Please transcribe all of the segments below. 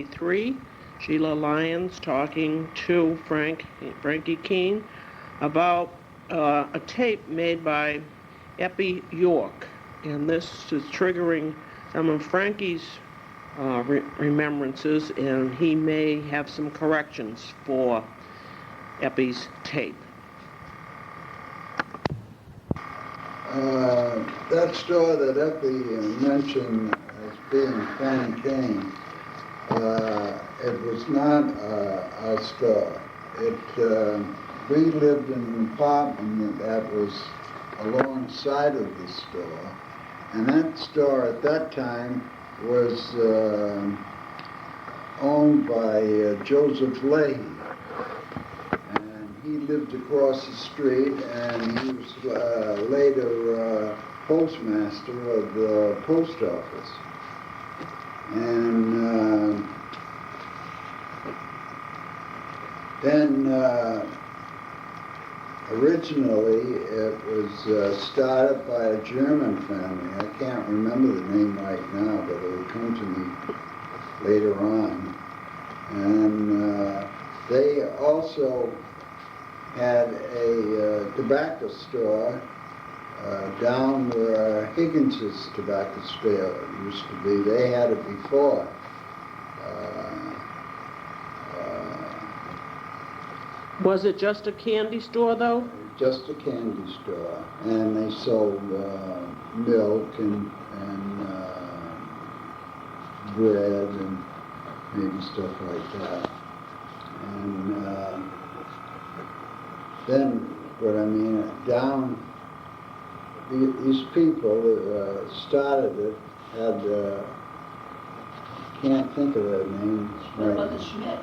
3, Sheila Lyons talking to Frankie Keane about a tape made by Eppie York. And this is triggering some of Frankie's remembrances, and he may have some corrections for Eppie's tape. That store that Eppie mentioned as being Frank Keane, it was not our store. We lived in an apartment that was alongside of the store, and that store at that time was owned by Joseph Leahy. He lived across the street, and he was later postmaster of the post office. And then originally it was started by a German family. I can't remember the name right now, but it will come to me later on. And they also had a tobacco store down where Higgins's tobacco store used to be. They had it before. Was it just a candy store, though? Just a candy store, and they sold milk and bread and maybe stuff like that. And then, what I mean, down, these people started it, had, can't think of their name. What about the Schmidt?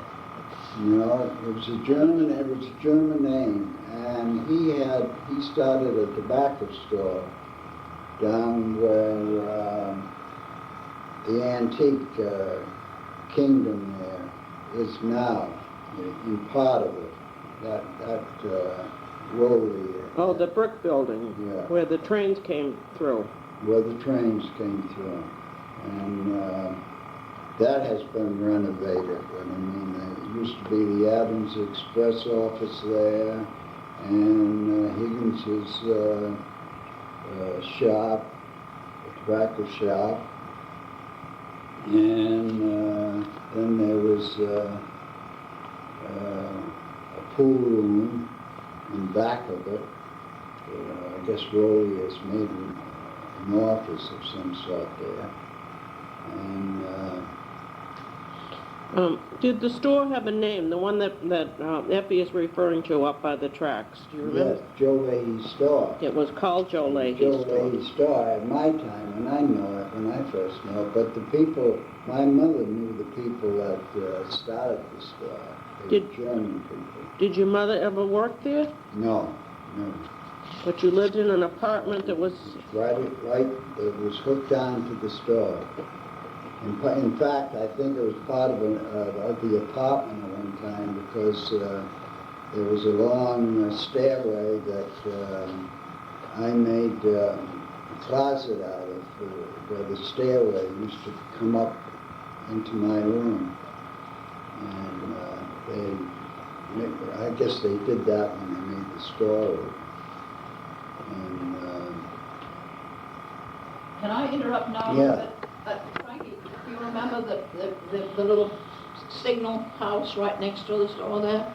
No, it was a German name, and he started a tobacco store down where the antique kingdom there is now, in part of it. That Rowley. Oh, the brick building, yeah, where the trains came through. Where the trains came through. And that has been renovated. I mean, there used to be the Adams Express office there, and Higgins's shop, a tobacco shop. And then there was a pool room in back of it. I guess Rowley has made an office of some sort there. And did the store have a name, the one that Eppie is referring to up by the tracks? Do you remember? yes, Joe Leahy's store. It was called Joe Leahy's Joe store. Leahy's store at my time, and I know it when I first know it, but the people, my mother knew the people that started the store. They were German people. Did your mother ever work there? No. But you lived in an apartment that was... Right, it was hooked on to the store. In fact, I think it was part of the apartment at one time, because there was a long stairway that I made a closet out of, where the stairway used to come up into my room. And I guess they did that when they made the store. And, Can I interrupt now? Yeah. Frankie, do you remember the little signal house right next to the store there?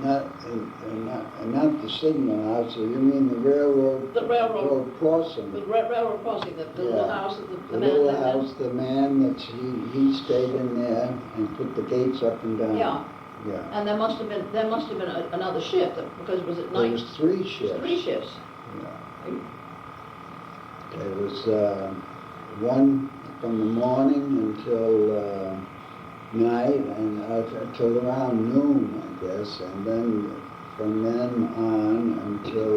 Not the signal house. You mean the railroad? The railroad crossing. The railroad crossing, the little house that the little house. The man that he stayed in there and put the gates up and down. Yeah. Yeah. And there must have been another shift, because it was at night. There was 3 shifts. 3 shifts. Yeah. There was one from the morning until night, and until around noon, I guess, and then from then on until,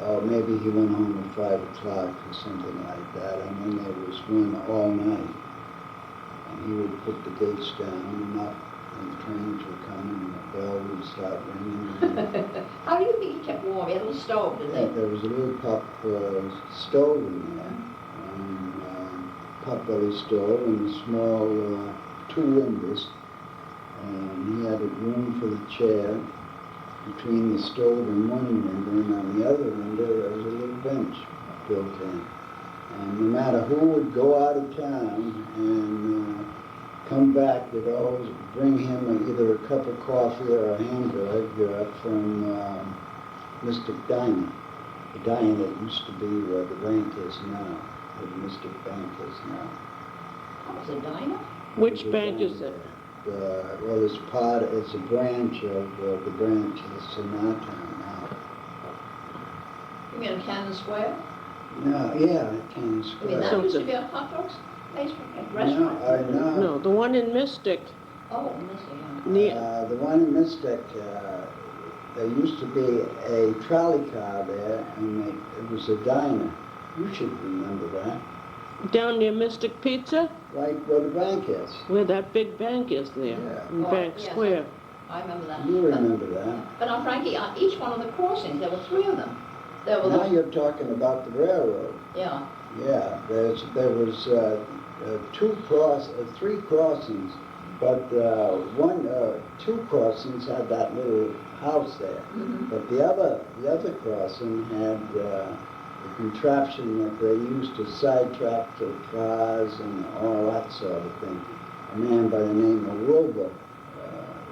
or maybe he went home at 5 o'clock or something like that, and then there was one all night. And he would put the gates down and up, and the trains would come, and the bell would start ringing. How do you think he kept warm? He had a little stove, didn't he? There was a little pup stove in there, and potbelly stove and a small two windows. And he had a room for the chair between the stove and one window, and on the other window there was a little bench built in. And no matter who would go out of town and come back, they'd always bring him either a cup of coffee or a hamburger from Mystic Diner, the diner that used to be where the bank is now, where the Mystic Bank is now. Oh, it's a diner? Which There's a bank is diner. it? Well, it's a branch of the branch that's in our town now. You mean in Cannon Square? No, yeah, Keane You mean Square. that used to be a hot dogs place, a restaurant? No, the one in Mystic. Oh, Missy, yeah. The one in Mystic, there used to be a trolley car there, and it was a diner. You should remember that. Down near Mystic Pizza, Right where the bank is. where that big bank is there, Yeah. in Oh, Bank yes, Square. I remember that. You remember that. But now, Frankie, on each one of the crossings, there were three of them. There were Now the, you're talking about the railroad. yeah, Yeah, there was three crossings, but two crossings had that little house there. mhm. But the other crossing had the contraption that they used to sidetrack the cars and all that sort of thing. A man by the name of Wilbur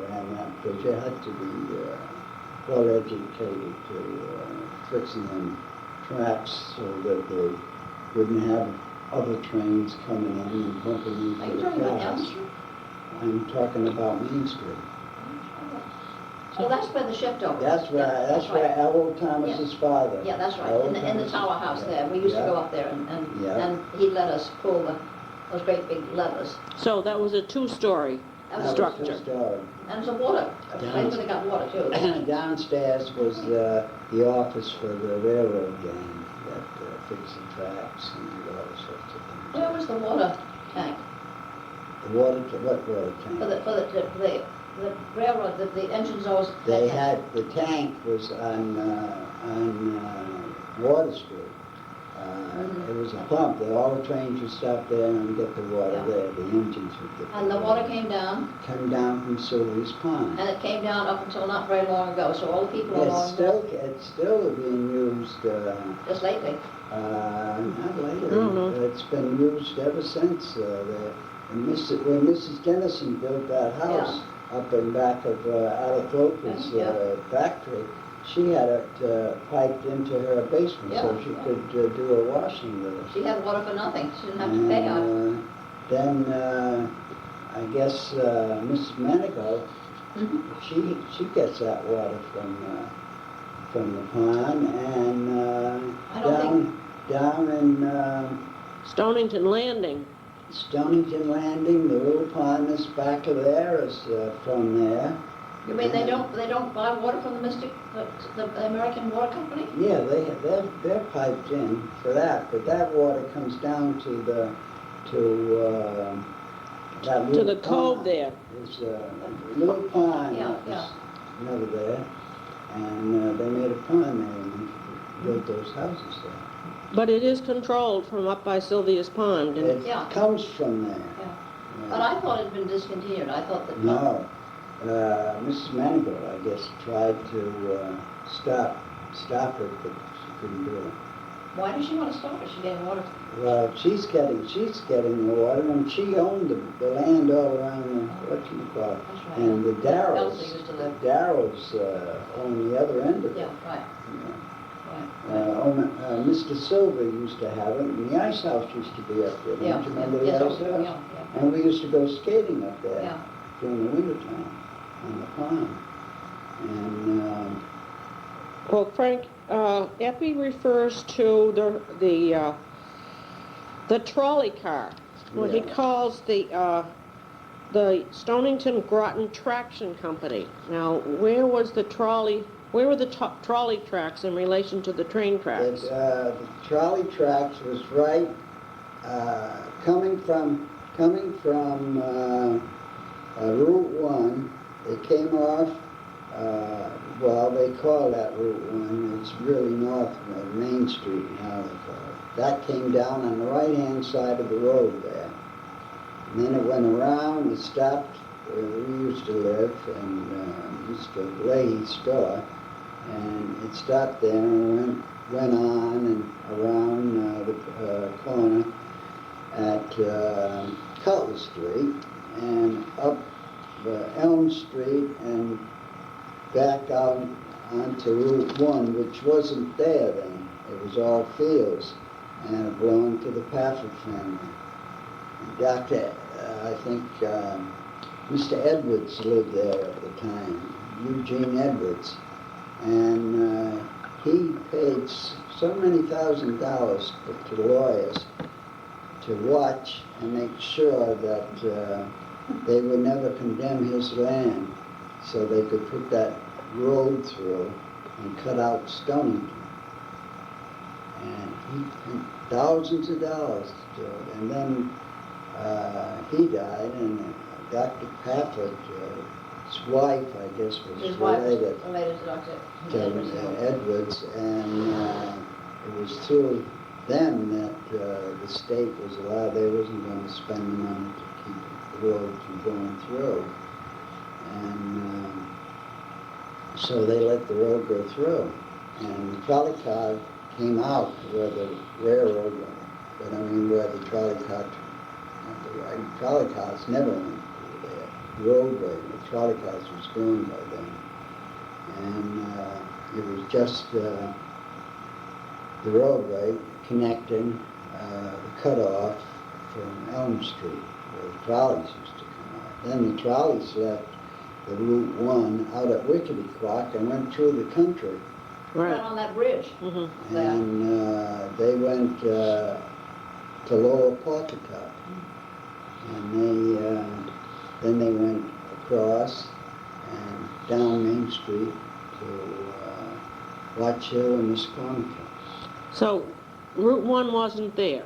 ran that, because you had to be well educated to fixing them traps so that they wouldn't have other trains coming in and bumping Are into you the talking about Elm cars. Street? I'm talking about Main Street. Oh, that's where the shift over. That's where Errol Thomas's father. Yeah, that's right, Errol in the Thomas. tower house Yeah. there. We used to Yeah. go up there Yeah. and he'd let us pull those great big levers. So that was a two-story That was That structure. was his story. And some water. Yeah. They could have got water too. Downstairs was the office for the railroad gang that fixed the tracks and did all sorts of things. Where was the water tank? The water, what water For tank? the railroad, the engines always. They had, the tank was on Water Street. It was a pump, all the trains would stop there and get the water Yeah. there, the engines would get And the water came down, come down from Sylvia's Pond. and it came down up until not very long ago, so all the people along It's still being used, just lately. not lately. No. It's been used ever since, when Mrs. Dennison built that house up in back of Alaclopa's Yeah. factory. She had it piped into her basement so Yeah, she yeah. could do her washing with it. She had water for nothing. She didn't have to pay out. Then I guess Mrs. Manigault, Mhm. she gets that water from the pond, and I don't down in Stonington Landing. Stonington Landing, the little pond that's back of there is from there. You mean they don't buy water from the Mystic, the American Water Company? Yeah, they're piped in for that, but that water comes down to that little To the cove pond. there. There's a little pond Yeah, that was never there, and they made a pond there and built those houses there. But it is controlled from up by Sylvia's Pond. And It Yeah. comes from there. Yeah. Yeah. But I thought it had been discontinued. I thought that. No, Mrs. Manigault, I guess, tried to stop it, but she couldn't do it. Why does she want to stop it? She's getting water. Well, she's getting the water, and she owned the land all around the, whatchamacallit. That's right. And the Elsie Darrows, used to live. own the other end of it. Yeah, right, Mr. Silver used to have it, and the ice house used to be up there. Yeah. Don't you remember Yes, the oh, ice yeah, house? yeah. And we used to go skating up there Yeah. during the wintertime on the pond. And Well, Frank, Epi refers to the trolley car, what he Yeah. calls the Stonington Groton Traction Company. Now, where were the trolley tracks in relation to the train tracks? the trolley tracks was right coming from Route 1. It came off well, they call that Route 1. It's really north of Main Street now they call it. That came down on the right-hand side of the road there. And then it went around, it stopped where we used to live, and used to Leahy's store. And it stopped there and went on and around the corner at Cutler Street and up Elm Street and back out onto Route 1, which wasn't there then. It was all fields, and it belonged to the Pafford family. Dr. I think Mr. Edwards lived there at the time, Eugene Edwards, and he paid so many $1,000s to lawyers to watch and make sure that they would never condemn his land, so they could put that road through and cut out Stonington. And he spent thousands of dollars to do it. And then he died, and Dr. Pafford, his wife, I guess, was His wife was related related to Dr. to Edwards. Edwards, and it was through them that the state was allowed. They wasn't going to spend the money to keep the road from going through. And so they let the road go through. And the trolley car came out where the railroad, but I mean where the trolley car, trolley cars never went through there. The roadway, the trolley cars was gone by then. And it was just the roadway connecting the cutoff from Elm Street, where the trolleys used to come out. Then the trolleys left the Route 1 out at Wickety Clock and went through the country. Right on that bridge. Mm-hmm. There. And they went to Lower Pawcatuck. And then they went across and down Main Street to Watch Hill and Musconica. So Route 1 wasn't there?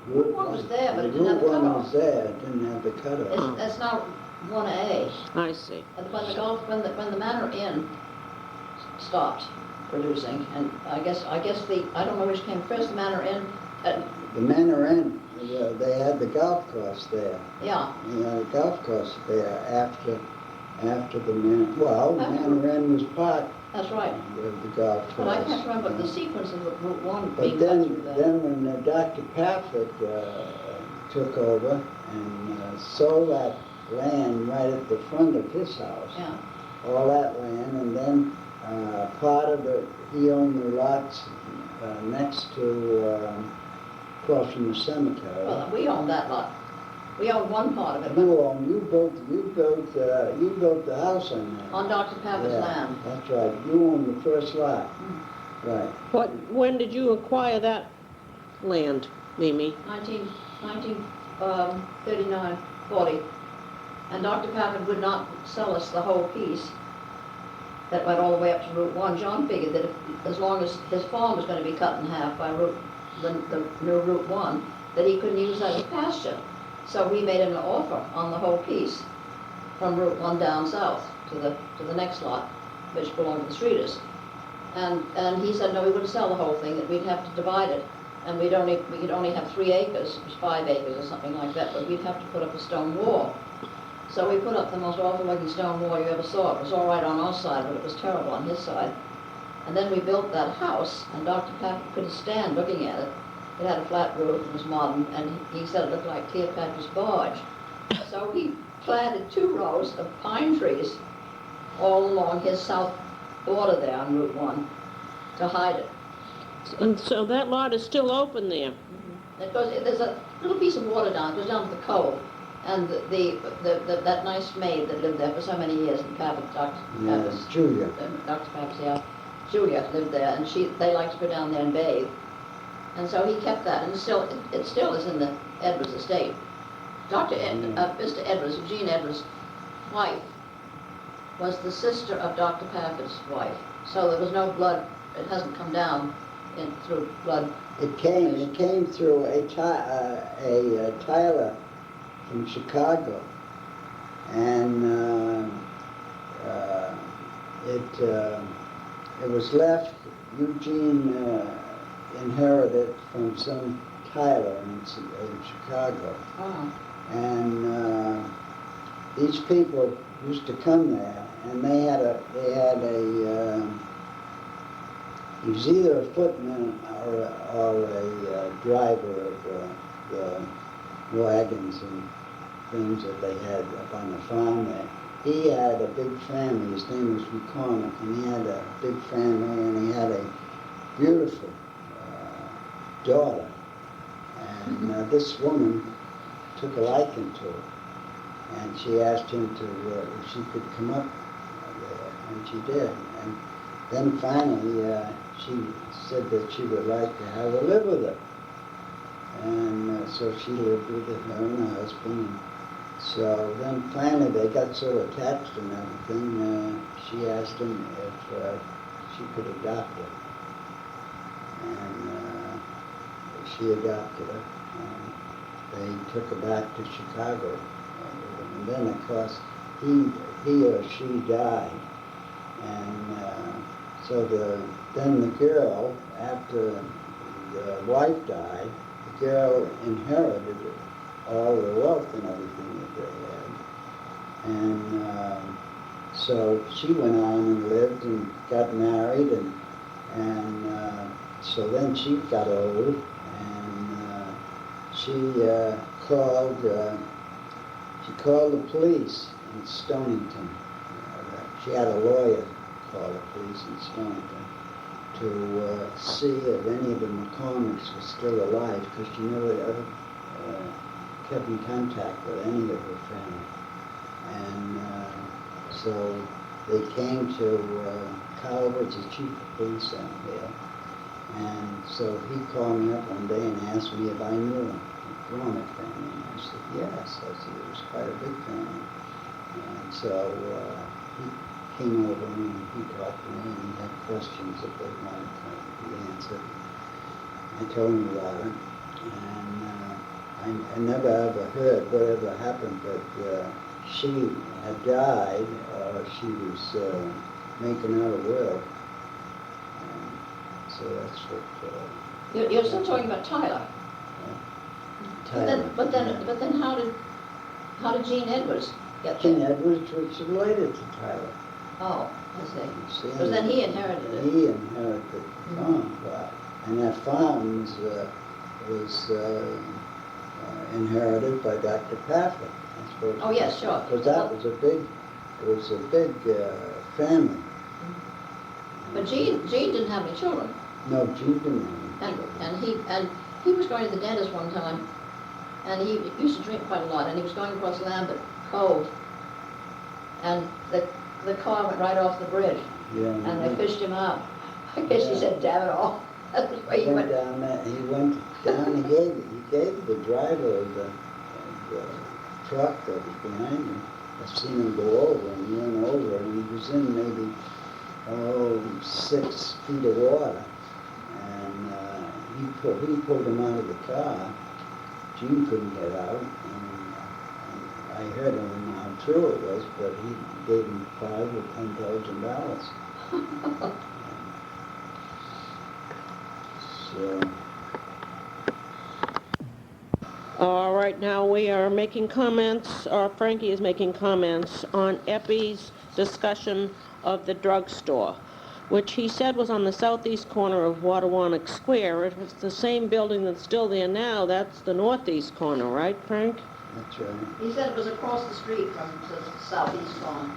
Route 1 was there, but it didn't have the Route 1 cutoff. was there, it didn't have the cutoff. It's now 1A. I see. And when the Manor Inn stopped producing, and I guess I don't know which came first, the Manor Inn. The Manor Inn, they had the golf course there. Yeah. They had a golf course there after the Manor Inn was part That's right. of the golf course. But I can't remember the sequence of Route 1 But being cut through there. then when Dr. Pafford took over and sold that land right at the front of his house, Yeah. all that land, and then part of it, he owned the lots next to, across from the cemetery. Well, we owned that lot. We owned one part of it, You built the house on that. on Dr. Pavitt's Yeah, land. that's right. You owned the first lot. Right. When did you acquire that land, Mimi? 39, 40. And Dr. Pavitt would not sell us the whole piece that went all the way up to Route 1. John figured that as long as his farm was going to be cut in half by the new Route 1, that he couldn't use that as pasture. So we made him an offer on the whole piece from Route 1 down south to the next lot, which belonged to the Streeters. And he said, no, we wouldn't sell the whole thing, that we'd have to divide it. And we could only have 3 acres, it was 5 acres or something like that, but we'd have to put up a stone wall. So we put up the most awful looking stone wall you ever saw. It was all right on our side, but it was terrible on his side. And then we built that house, and Dr. Pavitt couldn't stand looking at it. It had a flat roof, it was modern, and he said it looked like Cleopatra's barge. So he planted 2 rows of pine trees all along his south border there on Route 1 to hide it. And so that lot is still open there? There's a little piece of water down, it goes down to the cove. And that nice maid that lived there for so many years, Dr. Pavitt's, Julia. Dr. Pavitt's, yeah, Julia lived there, and they liked to go down there and bathe. And so he kept that, and it still is in the Edwards estate. Mr. Edwards, Eugene Edwards' wife, was the sister of Dr. Pavitt's wife. So there was no blood, it hasn't come down through blood. It came through a Tyler from Chicago, and it was left, Eugene inherited from some Tyler in Chicago. Oh. And these people used to come there, and they had a he was either a footman or a driver of the wagons and things that they had up on the farm there. He had a big family. His name was McCormick, and he had a big family, and he had a beautiful daughter. And this woman took a liking to her, and she asked him to if she could come up there, and she did. And then finally, she said that she would like to have her live with her, and so she lived with her and her husband. And so then finally they got so attached and everything. She asked him if she could adopt her, and she adopted her. They took her back to Chicago, and then of course he or she died, and so then the girl, after the wife died, the girl inherited all the wealth and everything that they had, and so she went on and lived and got married, and so then she got old, and she called the police in Stonington. She had a lawyer call the police in Stonington to see if any of the McCormicks were still alive, because she never ever kept in contact with any of her family. And so they came to Carl, which is chief of police out there. And so he called me up one day and asked me if I knew the McCormick family. And I said, yes. I said, it was quite a big family. And so he came over and he talked to me, and he had questions that they wanted to be answered. I told him about it, and I never ever heard whatever happened, but she had died, or she was making out a will. So that's what. You're still talking about Tyler. Tyler. But then how did Gene Edwards get Gene there? Edwards was related to Tyler. Oh, I see. See, Because then he inherited it. He inherited the farm, and that farm was inherited by Dr. Pafford. Oh yes, sure. Because that was a big family. But Gene didn't have any children. No, Gene didn't have any children. And he was going to the dentist one time, and he used to drink quite a lot, and he was going across Lambert Cove, and the car went right off the bridge, Yeah, and they fished him out. I guess he said, damn it all. That's why he went. down there. He went down. He gave the driver of the truck that was behind him. I seen him go over, and he went over, and he was in maybe 6 feet of water, and he pulled him out of the car. Gene couldn't get out, and I heard him how true it was, but he gave him $5,000 or $10,000. So. All right, now we are making comments, or Frankie is making comments on Eppie's discussion of the drugstore, which he said was on the southeast corner of Wattawannock Square. If it's the same building that's still there now, that's the northeast corner, right, Frank? That's right. He said it was across the street from the southeast corner.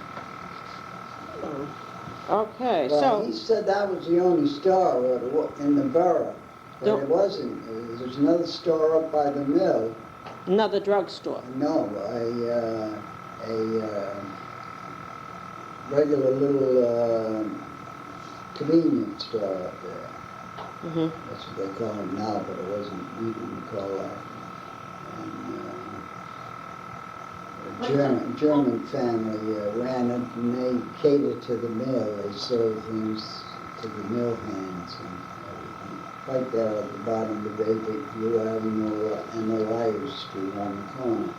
Okay, Well, so... he said that was the only store in the borough, but Don't- it wasn't. There's another store up by the mill. Another drugstore. No, a regular little convenience store up there. Mm-hmm. That's what they call it now, but it wasn't. We didn't call that. And German family ran it, and they catered to the mill. They sold things to the mill hands and everything. Right there at the bottom of the Blue Avenue and Elias Street on the corner.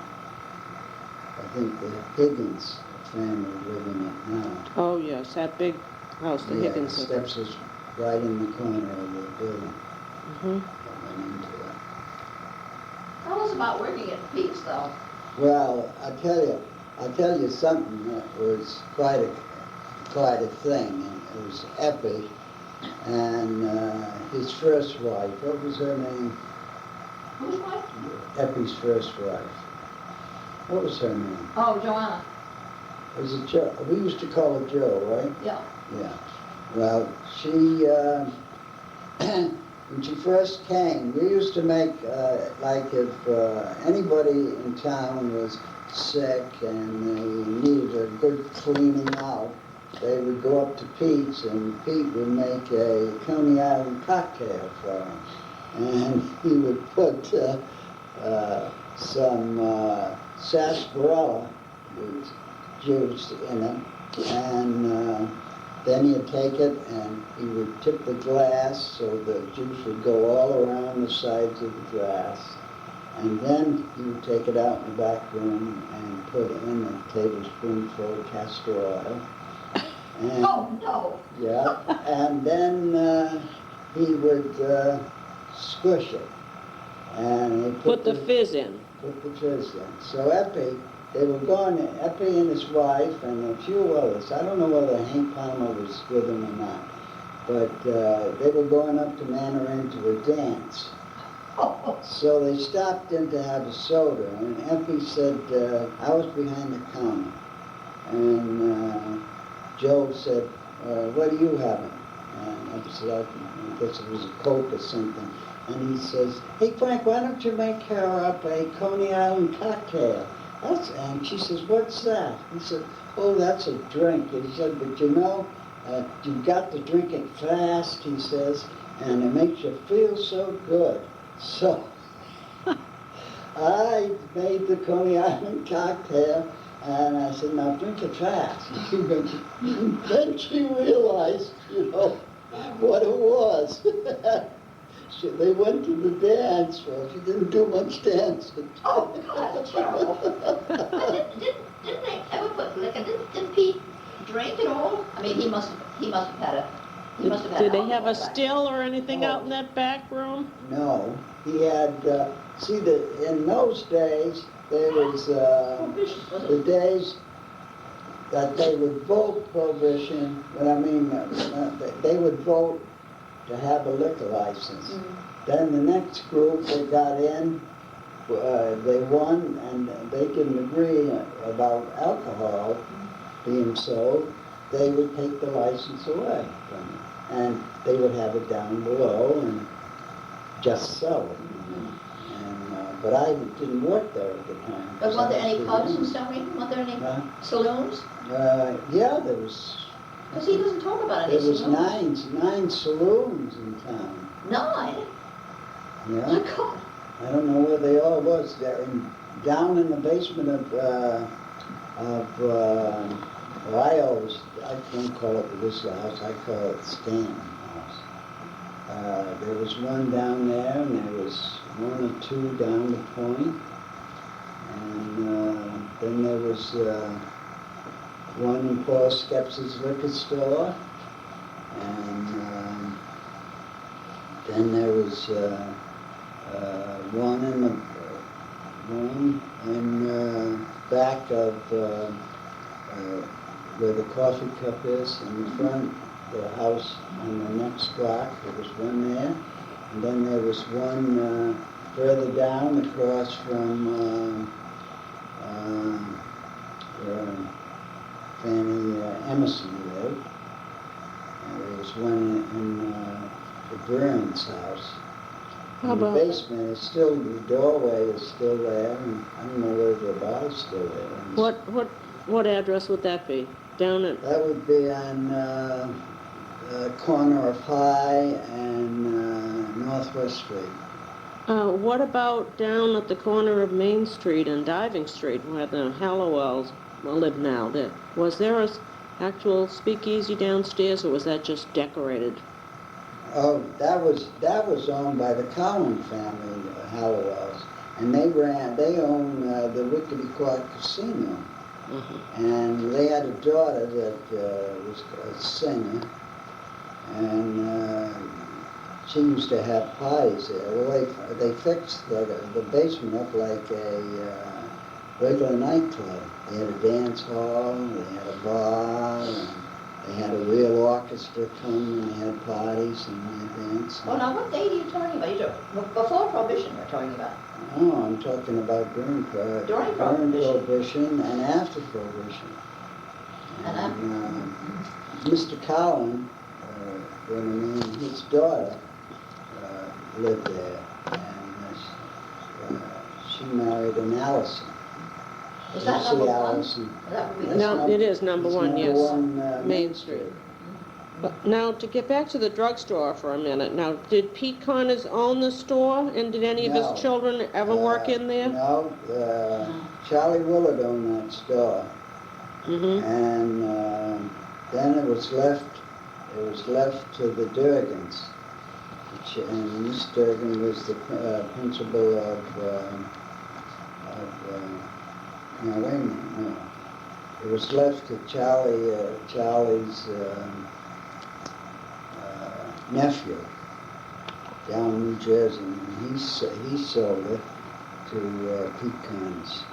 I think the Higgins family live in it now. Oh, yes, that big house, the Yeah, the Higginson. steps is right in the corner of the building Mhm. that went into it. Tell us about working at Pete's, though. Well, I'll tell you something that was quite a thing. It was Eppie and his first wife. What was her name? Whose wife? Eppie's first wife. What was her name? Oh, Joanna. Was it Joe? We used to call her Joe, right? Yeah. Yeah. Well, she, when she first came, we used to make, like if anybody in town was sick and they needed a good cleaning out, they would go up to Pete's and Pete would make a Coney Island cocktail for them. And he would put some sarsaparilla juice in it, and then he'd take it and he would tip the glass so the juice would go all around the sides of the glass. And then he would take it out in the back room and put in a tablespoonful of castor oil. And, Oh, no. yeah, and then he would squish it. And he Put the fizz in. Put the fizz in. So they were going, Eppie and his wife and a few others. I don't know whether Hank Palmer was with them or not. But they were going up to Manor to a dance. Oh, So they stopped in to have a soda, and Eppie said, I was behind the counter. And Joe said, what are you having? And Eppie said, I guess it was a Coke or something. And he says, hey Frank, why don't you make her up a Coney Island cocktail? And she says, what's that? He said, oh, that's a drink. And he said, but you know, you've got to drink it fast, he says, and it makes you feel so good. So I made the Coney Island cocktail, and I said, now drink it fast. Then she realized, what it was. They went to the dance. Well, she didn't do much dancing. oh, that's terrible. Didn't they ever put liquor? Didn't Pete drink at all? I mean, he must have had a. He must have had. Did they have a alcohol back. still or anything Oh. out in that back room? No, he had, in those days, there was, Prohibition, was the it? days that they would vote prohibition, but I mean, they would vote to have a liquor license. Then the next group that got in, they won, and they didn't agree about alcohol being sold. They would take the license away from them, and they would have it down below and just sell it. And, but I didn't work there at the time. But weren't there I was any too pubs young. and stuff? Weren't there any Huh? saloons? Yeah, there was. Because he doesn't talk about any There was saloons. nine saloons in town. 9? Yeah. My God. I don't know where they all was. They're down in the basement I don't call it the Whistler House, I call it Stanton House. There was one down there, and there was one or two down the point. And then there was one in Paul Skepsis liquor store. And then there was one in back of where the coffee cup is in the front, the house on the next block. There was one there, and then there was one further down across from where Fanny Emerson lived. And there was one in the Burns house. How And the about- basement is still, the doorway is still there, and I don't know whether the bar's still there. What address would that be? Down at, That would be on corner of High and Northwest Street. what about down at the corner of Main Street and Diving Street where the Hallowells live now? Was there an actual speakeasy downstairs, or was that just decorated? Oh, that was owned by the Cowan family, Hallowells, and they own the Rickety Quad Casino And they had a daughter that was a singer, and she used to have parties there. Well, they fixed the basement up like a regular nightclub. They had a dance hall, they had a bar, and they had a real orchestra come and they had parties and they danced. Well, now, what date are you talking about? Before Prohibition we're talking about. Oh, I'm talking about during Prohibition and after Prohibition. And Mr. Cowan, his daughter lived there, and she married an Allison. Is that Lucy number one? Allison. That would be No, it is number It's one, number yes. one, Main Street. But now, to get back to the drugstore for a minute, now, did Pete Connors own the store, and did any of No. his children ever work in there? No, Charlie Willard owned that store, Mm-hmm. and then it was left to the Durgans. And Miss Durgan was the principal no, wait a minute, no. It was left to Charlie's nephew down in New Jersey, and he sold it to Pete Connors.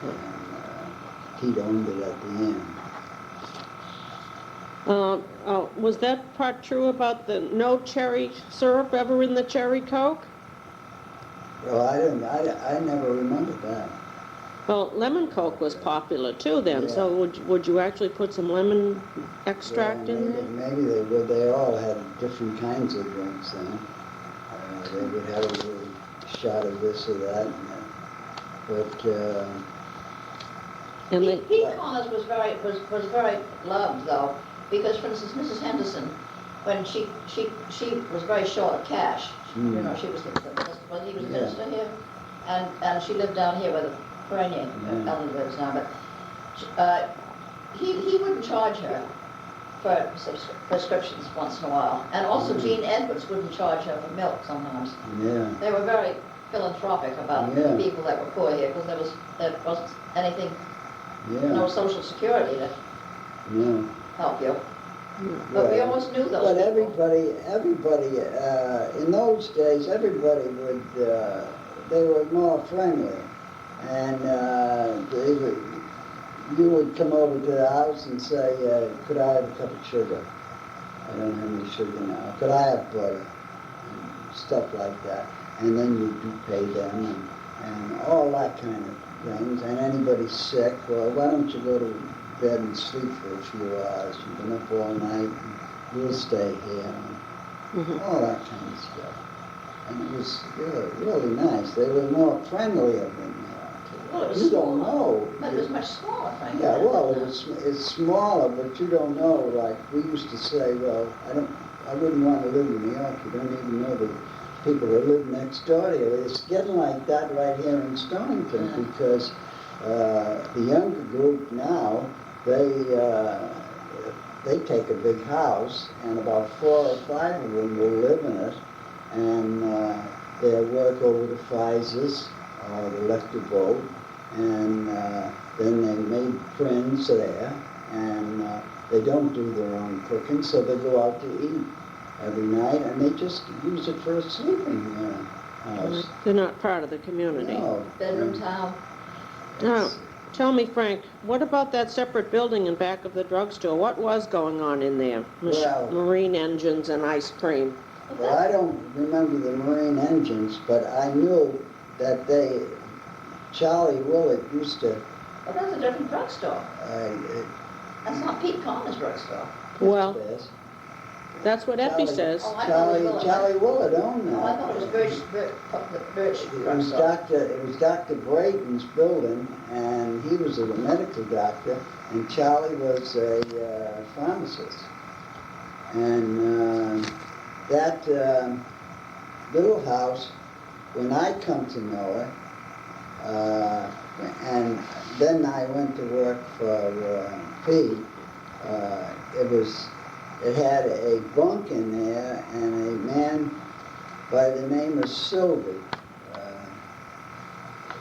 And Pete owned it at the end. Was that part true about the no cherry syrup ever in the cherry Coke? Well, I never remembered that. Well, lemon Coke was popular too then, Yeah. so would you actually put some lemon extract Well, in there? maybe they would. They all had different kinds of drinks then. They would have a little shot of this or that. But And they, Pete Connors was very loved though, because for instance, Mrs. Henderson, when she was very short of cash, you know, she was he was a minister here, and she lived down here where the Perrine Ellen lives now, but he wouldn't charge her for prescriptions once in a while, and also Jean Edwards wouldn't charge her for milk sometimes. yeah, They were very philanthropic about the people that were poor here, because there wasn't anything, no social security to help you. But we almost knew those But people. everybody, in those days, everybody would, they were more friendly. And you would come over to the house and say, could I have a cup of sugar? I don't have any sugar now. Could I have butter? And stuff like that. And then you'd pay them and all that kind of things. And anybody sick, well, why don't you go to bed and sleep for a few hours? You've been up all night, and we'll stay here. And all that kind of stuff. And it was really nice. They were more friendlier than Well, it was you smaller. don't know. But it was much smaller, frankly. Yeah, well, it's smaller, but you don't know. Like we used to say, well, I wouldn't want to live in New York. You don't even know the people that live next door to you. It's getting like that right here in Stonington because the younger group now, they take a big house, and about 4 or 5 of them will live in it, and they'll work over the Pfizer's, they left the boat, and then they made friends there, and they don't do their own cooking, so they go out to eat every night, and they just use it for a sleeping house. they're not part of the community. No. Bedroom towel. Now, tell me, Frank, what about that separate building in back of the drugstore? What was going on in there? Well- Marine engines and ice cream. Well, I don't remember the marine engines, but I knew that Charlie Willard used to, Well, that's a different drugstore. it That's not Pete Connor's drugstore. Well, says, that's what Epi Charlie- says. Oh, I thought it was Willard. Charlie Willard owned that. Oh, I thought it was the Birch It was drugstore. Dr. Braden's building, and he was a medical doctor, and Charlie was a pharmacist. And that little house, when I come to know it, and then I went to work for Pete, it had a bunk in there, and a man by the name of Sylvie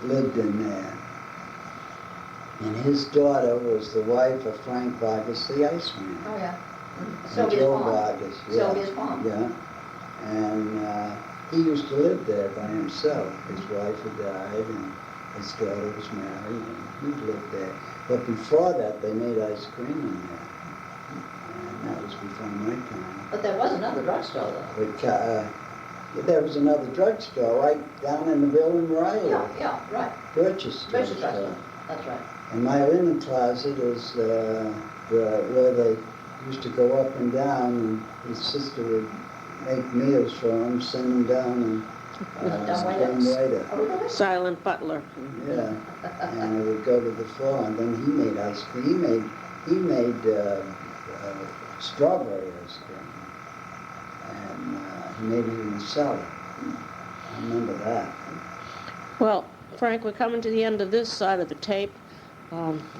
lived in there. And his daughter was the wife of Frank Vargas, the Iceman. Oh, yeah. And Sylvia's Joe mom. Vargas, yeah. Sylvia's mom. Yeah. And he used to live there by himself. His wife had died and his daughter was married and he lived there. But before that, they made ice cream in there. And that was before my time. But there was another drugstore though. But, there was another drugstore right down in the building where I live. Yeah, right. Purchase Purchase drugstore. drugstore, that's right. And my linen closet is where they used to go up and down, and his sister would make meals for him, send them down, and Dumb later. Oh, really? Silent butler. Yeah, and I would go to the floor, and then he made ice cream. He made strawberry ice cream, and he made it in the cellar. I remember that. Well, Frank, we're coming to the end of this side of the tape.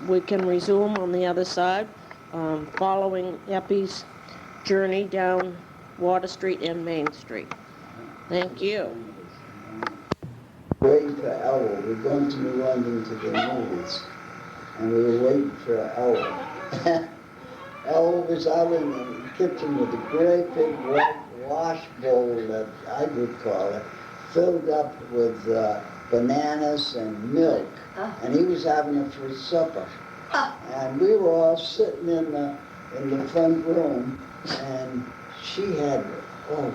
We can resume on the other side, following Eppie's journey down Water Street and Main Street. Thank you. Waiting for Elwood. We were going to New London to the movies, and we were waiting for Elwood. Elwood was out in the kitchen with a great big white wash bowl that I would call it, filled up with bananas and milk, and he was having it for his supper. And we were all sitting in the front room, and she had a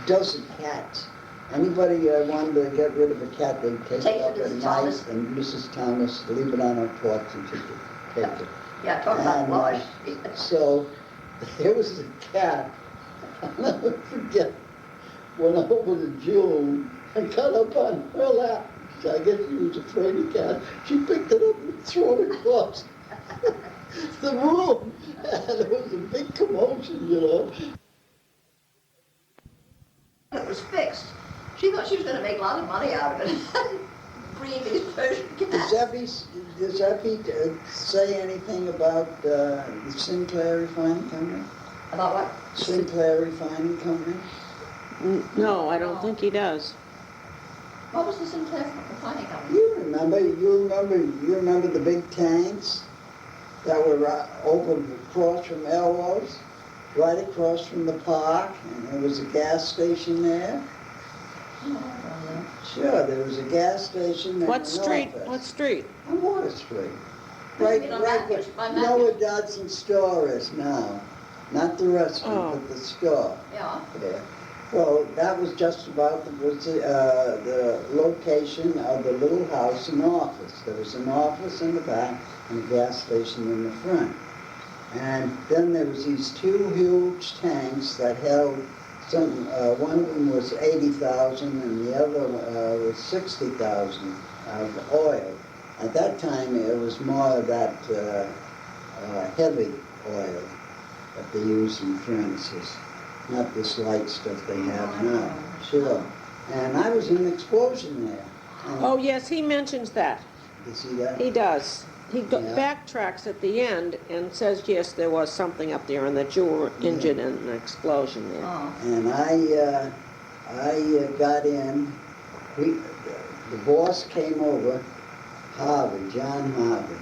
dozen cats. Anybody wanted to get rid of a cat, they'd take it up at night, and Mrs. Thomas leave it on her porch, and she could take it. Yeah, talk about wash. So there was a cat. I'll never forget, went over to June and got up on her lap. I guess she was afraid of cats. She picked it up and threw it across the room. And there was a big commotion, you know. It was fixed. She thought she was going to make a lot of money out of it. Breed these Persian cats. Does Effie say anything about the Sinclair Refining Company? About what? Sinclair Refining Company? No, I don't think he does. What was the Sinclair Refining Company? You remember the big tanks that were over across from Elwood's, right across from the park, and there was a gas station there. Sure, there was a gas station there. What street? What street? On Water Street. Right, You know where Dodson's store is now? Not the restaurant, but the store. Yeah. Yeah. Well, that was just about the location of the little house and office. There was an office in the back and a gas station in the front. And then there was these two huge tanks that held one of them was 80,000 and the other was 60,000 of oil. At that time, it was more of that heavy oil that they used in furnaces, not this light stuff they have now. Sure. And I was in an explosion there. And Oh, yes, he mentions that. you see that? He does. He Yeah. backtracks at the end and says, yes, there was something up there and that you were injured in an explosion there. Oh. And I got in. The boss came over, John Harvey,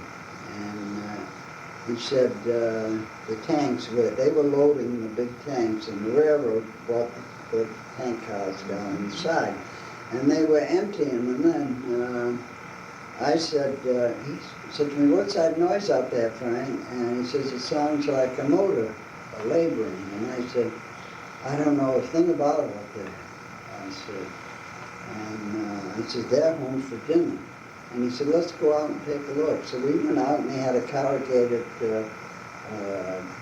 and he said the tanks they were loading the big tanks, and the railroad brought the tank cars down inside, and they were emptying, and then I said, he said to me, "What's that noise out there, Frank?" And he says, "It sounds like a motor laboring." And I said, "I don't know a thing about it up there." I said, and I said, "They're home for dinner." And he said, "Let's go out and take a look." So we went out, and they had a corrugated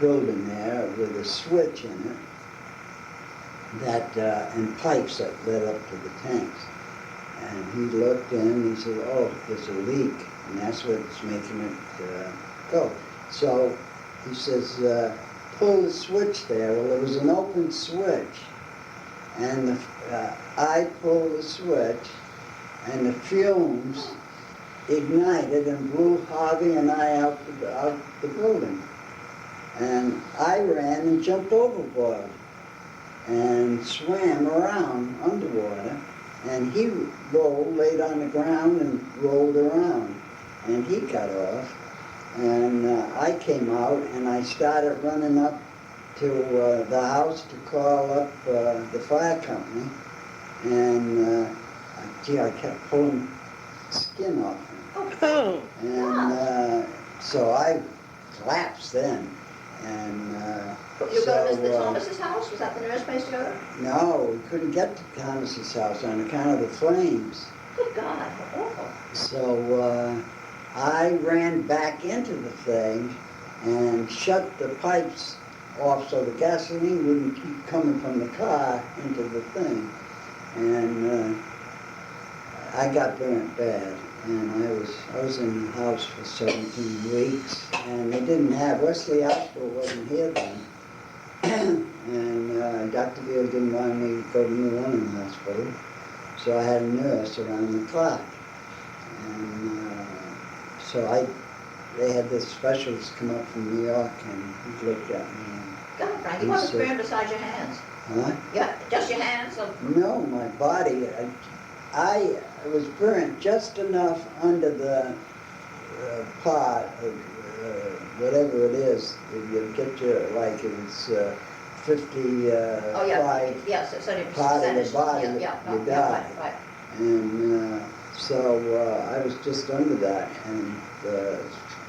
building there with a switch in it and pipes that led up to the tanks. And he looked in, and he said, "Oh, there's a leak, and that's what's making it go." So he says, "Pull the switch there." Well, there was an open switch, and I pulled the switch, and the fumes ignited and blew Harvey and I out the building. And I ran and jumped overboard and swam around underwater. And he laid on the ground and rolled around. and he got off. And I came out and I started running up to the house to call up the fire company. And gee, I kept pulling skin off him. Oh, And so I collapsed then. And You go to Mr. so, Thomas's house? Was that the nearest place to go to? no, we couldn't get to Thomas's house on account of the flames. Good God, how awful. So I ran back into the thing and shut the pipes off so the gasoline wouldn't keep coming from the car into the thing. And I got burnt bad. And I was in the house for 17 weeks, and they didn't have, Wesley Hospital wasn't here then. And Dr. Beale didn't want me to go to New London Hospital, so I had a nurse around the clock. And so they had this specialist come up from New York, and he looked at me. God, Frank, He you wasn't said- burned beside your hands. Huh? Yeah, just your hands? So No, my body, I was burnt just enough under the pot, whatever it is, you get your, like it was 55, oh, yeah, yes, so it was part of the percentage. body, Yeah, you yeah, die. right. And so I was just under that, and the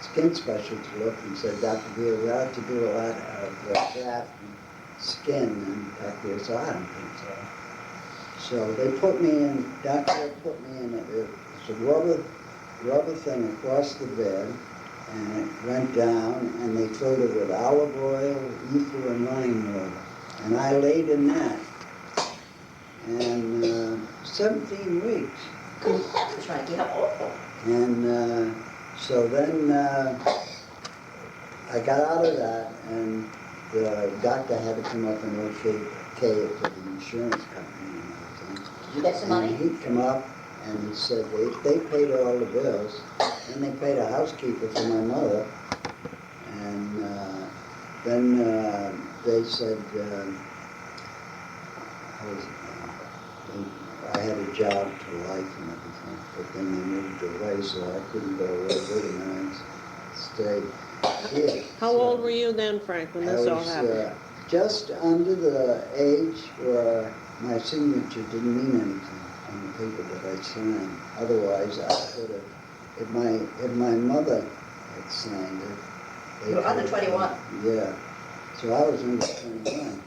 skin specialist looked and said, Dr. Beale, we ought to do a lot of graft and skin. And Dr. Beale said, I don't think so. So they put me in, Dr. put me in, it's a rubber thing across the bed, and it went down, and they filled it with olive oil, ether, and lime water. And I laid in that. And 17 weeks. Good heavens, Frankie, how awful. And so then I got out of that, and the doctor had to come up and okay it for the insurance company and everything. Did you get some money? And he'd come up and he said they paid all the bills, and they paid a housekeeper for my mother. And then they said, I had a job for life and everything, but then they moved away, so I couldn't go away with them, and I stayed here. how So old were you then, Frank, when this all happened? I was just under the age where my signature didn't mean anything on the paper that I signed. Otherwise, I would have, if my mother had signed it. You were under 21? Yeah, so I was under 21.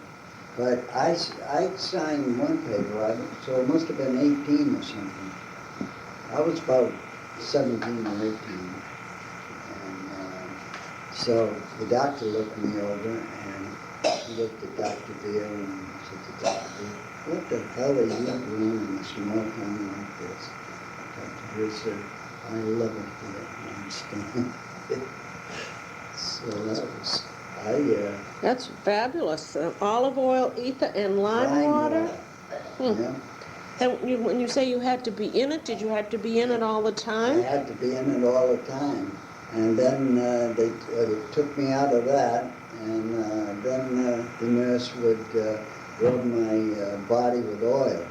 But I signed one paper, so it must have been 18 or something. I was about 17 or 18. And so the doctor looked me over, and he looked at Dr. Beale and said to Dr. Beale, what the hell are you doing in a small town like this? Dr. Beale said, I love it here, you understand? So that was, That's fabulous. Olive oil, ether, and lime water? Hmm. Yeah. And when you say you had to be in it, did you have to be in it all the I time? had to be in it all the time. And then they took me out of that, and then the nurse would rub my body with oil.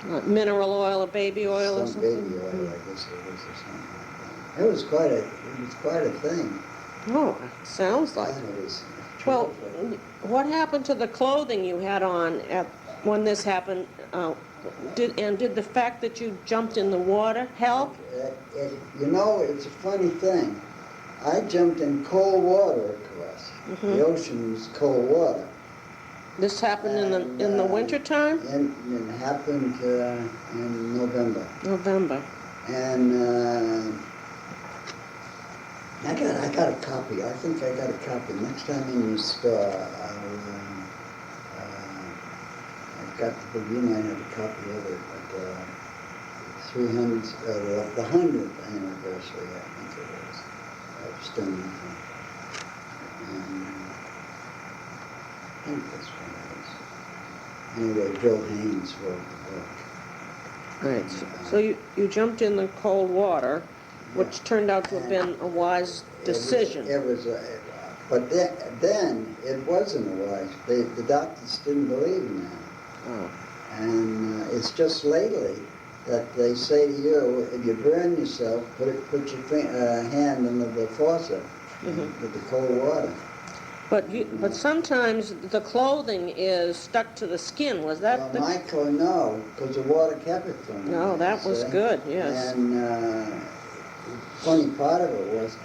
Like mineral oil or baby oil or Some something? baby oil, I guess it was, or something like that. It was quite a thing. Oh, sounds like. It was Well, terrific. what happened to the clothing you had on when this happened? Did the fact that you jumped in the water help? You know, it's a funny thing. I jumped in cold water, of course. Mhm. The ocean was cold water. This happened in the winter time? And it happened in November. November. And I got a copy. I think I got a copy. Next time in the store, I've got you might have a copy of it. But 300, the 100th anniversary, I think it was, of Stone. And I think that's what it was. Anyway, Bill Haynes wrote the book. Right. So you jumped in the cold water, which turned out to have been a wise decision. It was but then it wasn't a wise. The doctors didn't believe in that. Oh. And it's just lately that they say to you, if you burn yourself, put your hand under the faucet with the cold water. But sometimes the clothing is stuck to the skin. Was that Well, the... Michael, no, because the water kept it from me. No, that was see? good, yes. And the funny part of it was,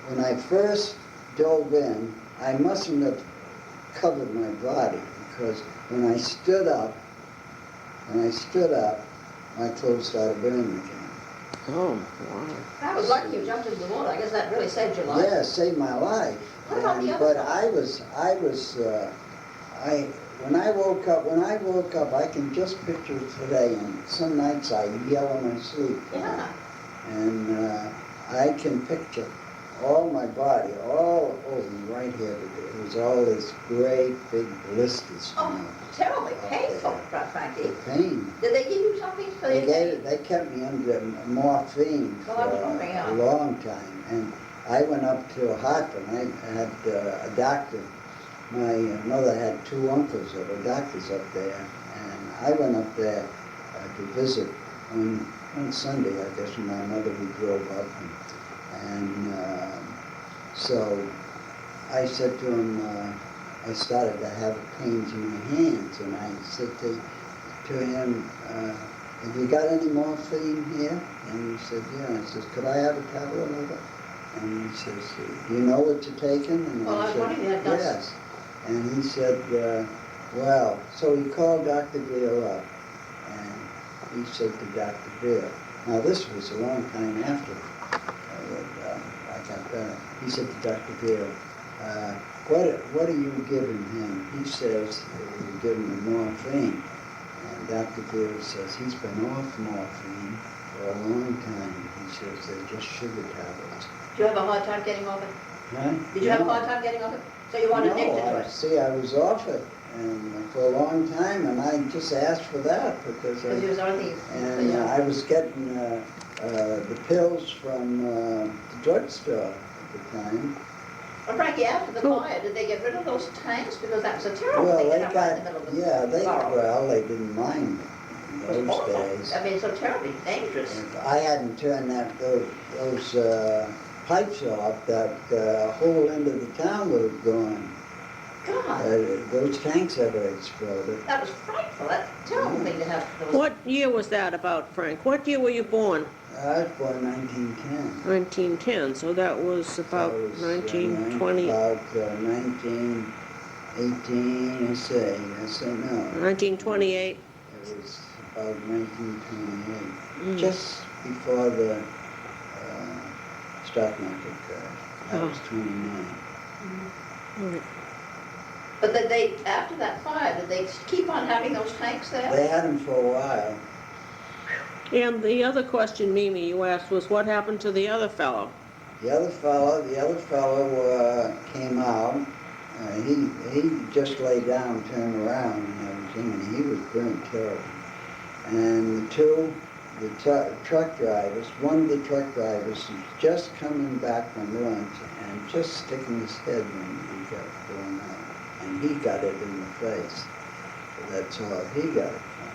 when I first dove in, I mustn't have covered my body, because when I stood up, my clothes started burning again. Oh, wow. That was lucky you jumped into the water. I guess that really saved your life. Yeah, it saved my life. What about the other But side? when I woke up, I can just picture it today, and some nights I yell in my sleep. Yeah. And I can picture all my body, all over me right here. It was all this great big blisters. Oh, terribly painful, Frankie. The pain. Did they give you something for the pain? They kept me under morphine for Well, I was wondering, a long time. And I went up to Hartford. I had a doctor. My mother had two uncles that were doctors up there. And I went up there to visit on Sunday, I guess, with my mother. We drove up. And so I said to him, I started to have pains in my hands. And I said to him, have you got any morphine here? And he said, yeah. I said, could I have a tablet of it? And he says, do you know what you're taking? And Well, I was wondering if you had done... yes. And he said, well, so he called Dr. Beale up. And he said to Dr. Beale, now this was a long time after I got better. He said to Dr. Beale, what are you giving him? He says, you're giving him morphine. And Dr. Beale says, he's been off morphine for a long time. He says, they're just sugar tablets. Did you have a hard time getting off it? Huh? Did you have a hard time getting off it? So you weren't addicted to it? See, I was off it and for a long time, and I just asked for that because I was getting the pills from the drugstore at the time. Well, Frankie, after the fire, did they get rid of those tanks? Because that was a terrible thing to have right in the middle of the burrow. They didn't mind in those days. I mean, it's so terribly dangerous. If I hadn't turned those pipes off, that whole end of the town would have gone. God. Those tanks ever exploded. That was frightful. That's a terrible thing to have. What year was that about, Frank? What year were you born? I was born in 1910. 1910, so that was about 1920. About 1918, I say no. 1928. It was about 1928, just before the stock market crash. I was 29. Right. But did they, after that fire, did they keep on having those tanks there? They had them for a while. And the other question, Mimi, you asked was what happened to the other fellow? The other fellow came out. He just lay down, turned around, and everything, and he was burned terrible. And the truck drivers, one of the truck drivers was just coming back from lunch and just sticking his head when he got blown out. And he got it in the face. That's all he got it from.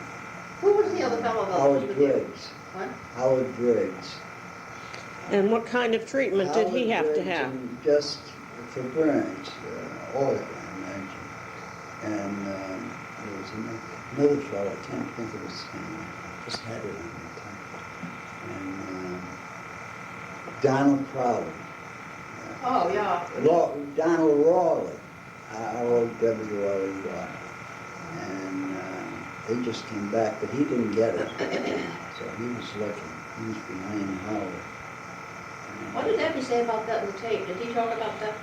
Who was the other fellow? Howard Briggs. What? Howard Briggs. And what kind of treatment did he have to have? Just for burns, oil, I imagine. And there was another fellow, I can't think of his name, I just had it on my tongue. And Donald Crowley. Oh, yeah. Donald Rawley, R-O-W-L-E-Y. And they just came back, but he didn't get it. So he was lucky. He was behind Howard. What did Debbie say about that in the tape? Did he talk about that?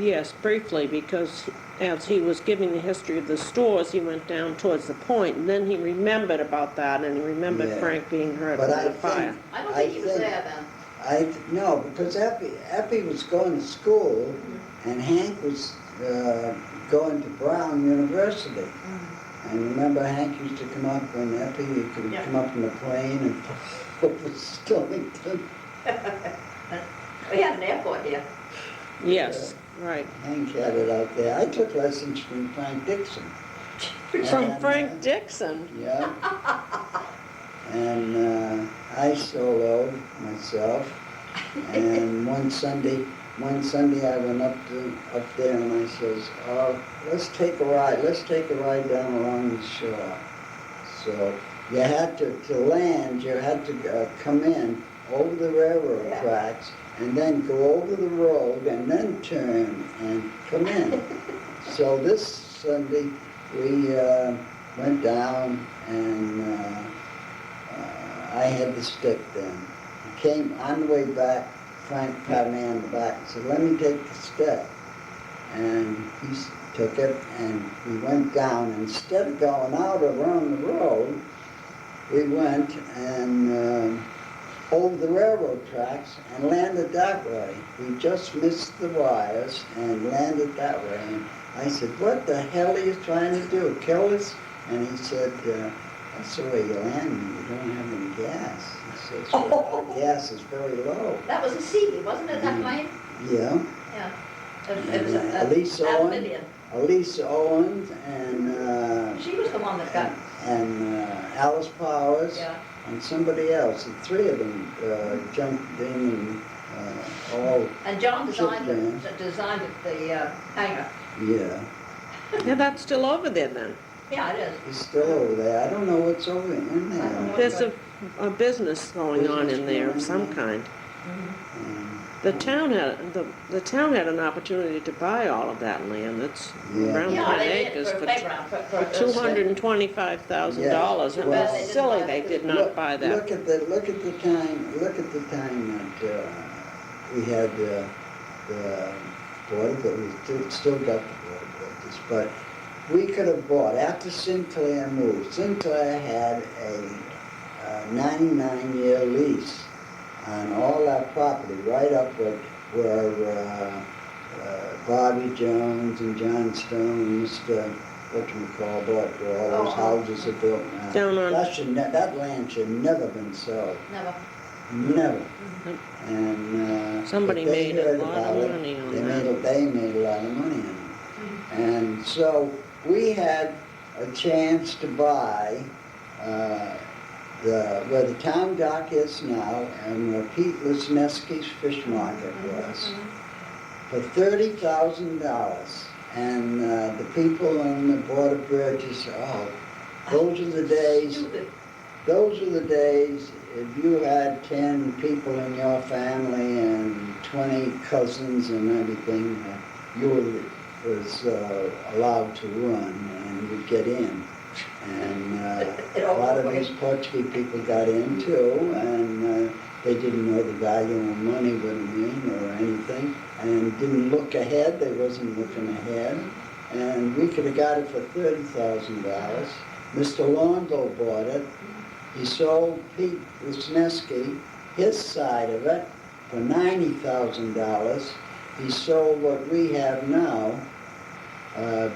Yes, briefly, because as he was giving the history of the stores, he went down towards the point, and then he remembered about that, and he remembered Frank being hurt by the fire. I don't think he was there then. No, because Eppie was going to school, and Hank was going to Brown University. And remember, Hank used to come up when Eppie could come up in the plane and over Stonington. We had an airport here. Yes, right. Hank had it out there. I took lessons from Frank Dixon. From Frank Dixon? Yeah. and I soloed myself. And one Sunday I went up there and I says, "Oh, let's take a ride down along the shore." So you had to land, you had to come in over the railroad tracks and then go over the road and then turn and come in. So this Sunday we went down and I had the stick then. Came on the way back, Frank pat me on the back and said, "Let me take the stick." And he took it and we went down. Instead of going out around the road, we went and over the railroad tracks and landed that way. We just missed the wires and landed that way. And I said, "What the hell are you trying to do, kill us?" And he said, "That's the way you land when you don't have any gas." He says, "Well, our gas is very low." That was a Seavey, wasn't it, that plane? Yeah. Yeah. It was a Elise amphibian. Owens and She was the one that got, Alice Powers yeah. and somebody else. The three of them jumped in and all. And John designed chipped the hangar. Yeah, Yeah, that's still over there then. Yeah, it is. he's still over there. I don't know what's over in I don't there. know. There's a business going on in there of some kind. Um, The town had an opportunity to buy all of that land. It's Yeah. around Yeah, 10 they did acres for a for playground, for $225,000. It Well, was silly they did not buy that. Look at the time that we had the Board of we still got the Board of Voters, but we could have bought, after Sinclair moved, Sinclair had a 99-year lease on all that property, right up where Bobby Jones and John Stone and Mr. whatchamacallit, where all those houses are built now. Down on- That land should never been sold. Never. Never. And Somebody but they made a heard lot of about it. money on They that. made a lot of money on it. And so we had a chance to buy where the town dock is now and where Pete Lesneski's fish market was for $30,000. And the people on the Board of Bridges said, "Oh, those are the days. Stupid. Those are the days if you had 10 people in your family and 20 cousins and everything, you was allowed to run and you'd get in." And a lot of these Portuguese people got in too, and they didn't know the value of money wouldn't mean or anything, and didn't look ahead. They wasn't looking ahead, and we could have got it for $30,000. Mr. Longo bought it. He sold Pete Lesneski his side of it for $90,000. He sold what we have now,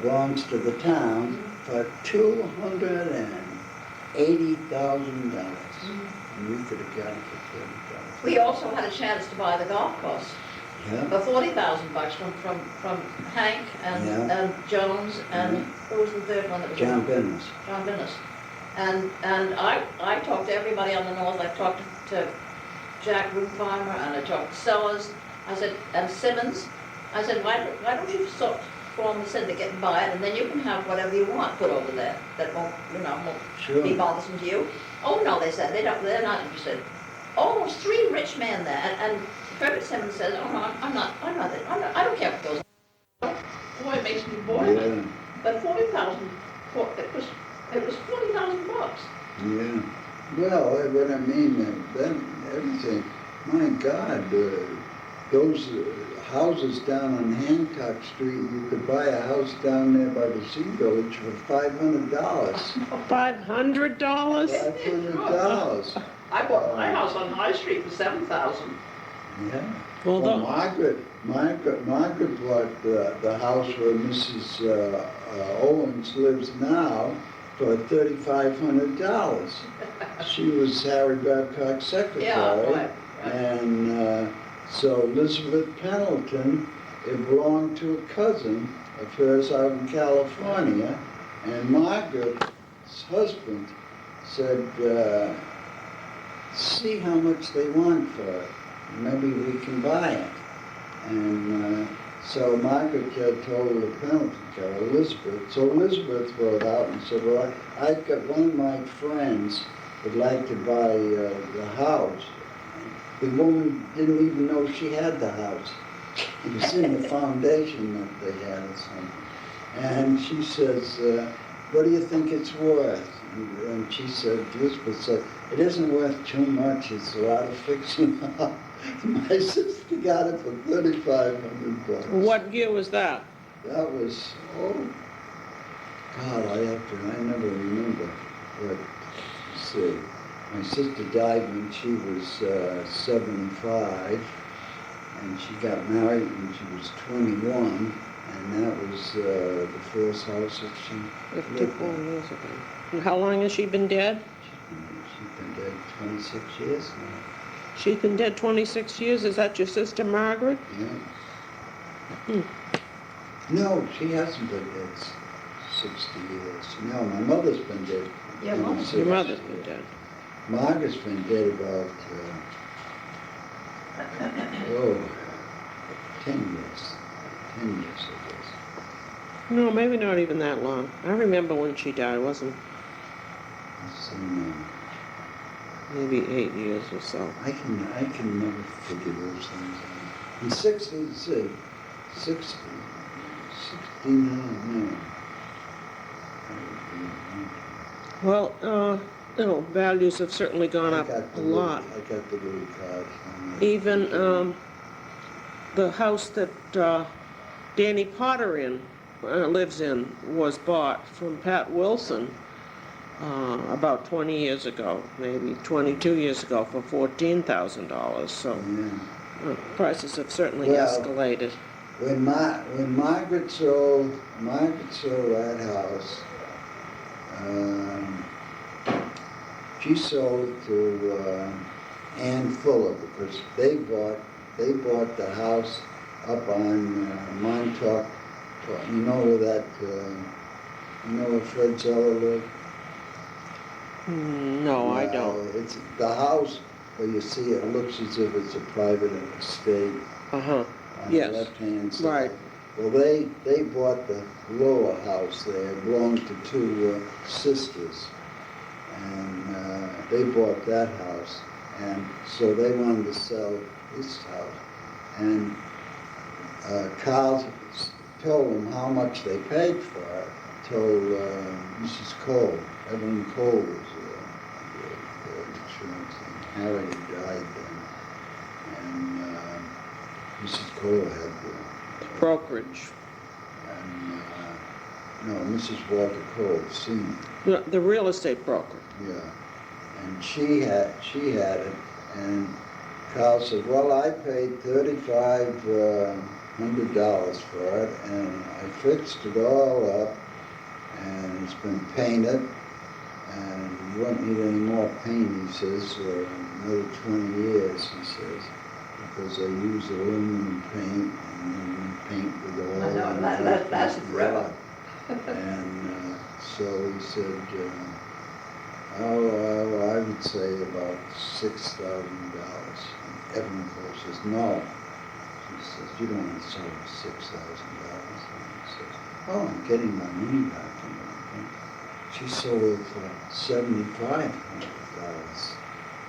belongs to the town, for $280,000. And we could have got it for $30,000. We also had a chance to buy the golf course Yeah. for $40,000 from Hank and Jones and who was the third one that was? John Bennis. John Binnis. And I talked to everybody on the north. I talked to Jack Rootfarmer and I talked to Sellers. I said, and Simmons. I said, why don't you form the syndicate and buy it, and then you can have whatever you want put over there that won't Sure. be bothersome to you. Oh no, they said they're not interested. Almost 3 rich men there, and Herbert Simmons says, "Oh no, I don't care what goes on." Boy, it makes me boil. Yeah. But 40,000, it was $40,000. Yeah. Well, what I mean, then everything, my God, those houses down on Hancock Street, you could buy a house down there by the Sea Village for $500. $500? $500. I bought my house on High Street for $7,000. Yeah. Well, Well, Margaret bought the house where Mrs. Owens lives now for $3,500. She was Harry Babcock's secretary. Yeah, right. And so Elizabeth Pendleton, it belonged to a cousin of hers out in California, and Margaret's husband said, see how much they want for it. Maybe we can buy it. And so Margaret told the penalty girl, Elizabeth. So Elizabeth wrote out and said, well, I've got one of my friends would like to buy the house. The woman didn't even know she had the house. It was in the foundation that they had or something. And she says, what do you think it's worth? And she said, Elizabeth said, it isn't worth too much. It's a lot of fixing up. My sister got it for $3,500. What year was that? That was, oh, God, I never remember. But, let's see. My sister died when she was 75, and she got married when she was 21, and that was the first house that she lived 54 in. years ago. And how long has she been dead? She's been dead 26 years now. She's been dead 26 years. Is that your sister Margaret? Yeah. No, she hasn't been dead 60 years. No, my mother's been dead. Your mother? 26 Your mother's years. been dead. Margaret's been dead about, 10 years. 10 years, I guess. No, maybe not even that long. I remember when she died. It wasn't So, maybe 8 years or so. I can never figure those things out. In 60, see, 69, no. Well, values have certainly gone up a lot. I got the little cards. Even the house that Danny Potter lives in was bought from Pat Wilson about 20 years ago, maybe 22 years ago, for $14,000. So Yeah. prices have certainly Well, escalated. When Margaret sold that house, she sold it to Ann Fuller because they bought the house up on Montauk. You know where that you know where Fred Zeller lived? No, I don't. It's the house where you see it looks as if it's a private estate Uh-huh. on Yes. the left-hand side. Right. Well, they bought the lower house there. It belonged to two sisters, and they bought that house, and so they wanted to sell this house. And Carl told them how much they paid for it. Told Mrs. Cole, Evelyn Cole was the insurance thing. Harry had died then, and Mrs. Cole had the Brokerage. and no, Mrs. Walter Cole, Senior. The real estate broker. Yeah, and she had it, and Carl said, "Well, I paid $3,500 for it, and I fixed it all up, and it's been painted, and you won't need any more paint," he says, "for another 20 years," he says, because they use aluminum paint and then paint with oil. I know, and that lasted forever. And so he said, I would say about $6,000. Evan Cole says, no. She says, you don't want to sell for $6,000. And he says, oh, I'm getting my money back. And she sold it for $7,500.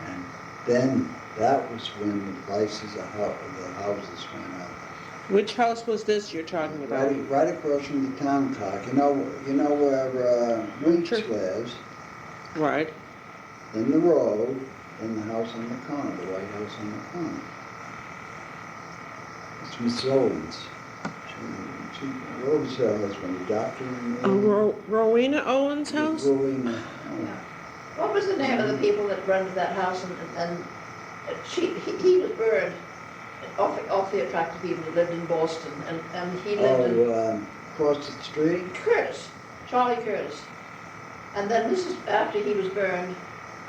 And then that was when the prices of the houses went up. Which house was this you're talking about? Right across from the town clock. You know where Winch Sure. lives, Right. in the road, in the house on the corner, the White House on the corner. It's Miss Owens. What was her husband, a doctor in Rowena Owens' house? Rowena. Yeah. What was the name of the people that rented that house, and he was burned off the attractive people who lived in Boston, and he lived in Across the street? Charlie Curtis. And then after he was burned,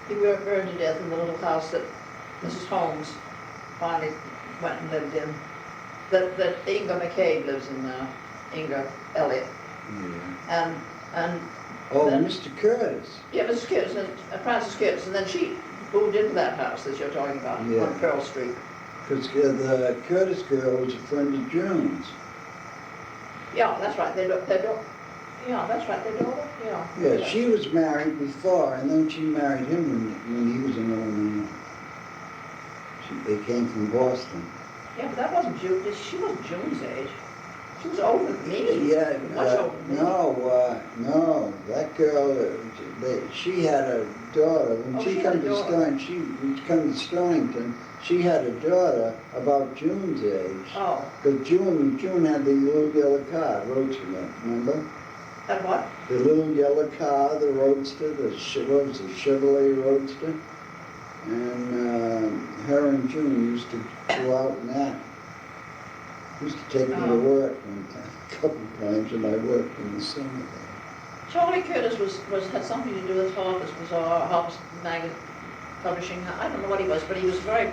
he was burned to death in the little house that Mrs. Holmes finally went and lived in, that Inga McCabe lives in now, Inga Elliott. Yeah. And Oh, then, Mr. Curtis. yeah, Mrs. Curtis and Frances Curtis, and then she moved into that house that you're talking about Yeah. on Pearl Street. Because the Curtis girl was a friend of June's. Yeah, that's right, yeah, that's right, their daughter, yeah. Yeah, she was married before, and then she married him when he was an old man. They came from Boston. Yeah, but that wasn't June, she wasn't June's age. She was older than me. Yeah, Much older than me. no, that girl, she had a daughter. When Oh, she she had come a to daughter. come to Stonington, she had a daughter about June's age. Oh, Because June had the little yellow car, roadster, remember? and what? The little yellow car, the roadster, the Chevrolet Roadster. And her and June used to go out in that. Used to take me to Oh. work a couple of times, and I worked in the summer there. Charlie Curtis had something to do with Harper's Bazaar, Harper's Magazine Publishing. I don't know what he was, but he was very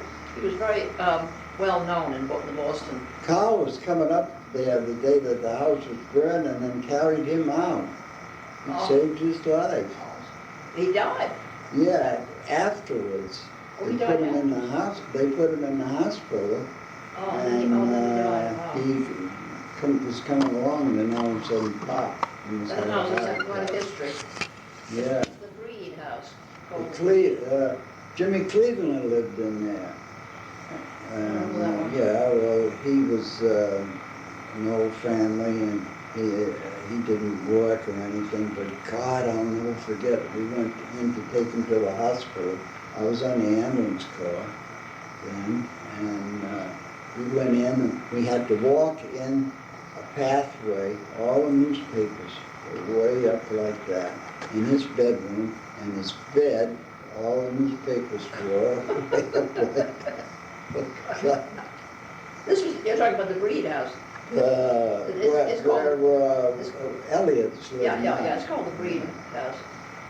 well known in Boston. Carl was coming up there the day that the house was burning and carried him out. He Oh. saved his life. He died. Yeah, afterwards. Oh, They he put died him in the house. They put him in the hospital. Oh, then he died. Wow. He was coming along, and then all of a sudden, pop. He was That having a house has heart had quite a attack. history. Yeah. The Breed House. called Jimmy Cleveland lived in there. remember that one. Yeah, well, he was an old family, and he didn't work or anything, but God, I'll never forget, we went in to take him to the hospital. I was on the ambulance car then, and we went in, and we had to walk in a pathway, all the newspapers were way up like that, in his bedroom, and his bed, all the newspapers were way up like that. God. You're talking about the Breed House. It's Where it's- Elliot's lived Yeah, now. it's called the Breed House.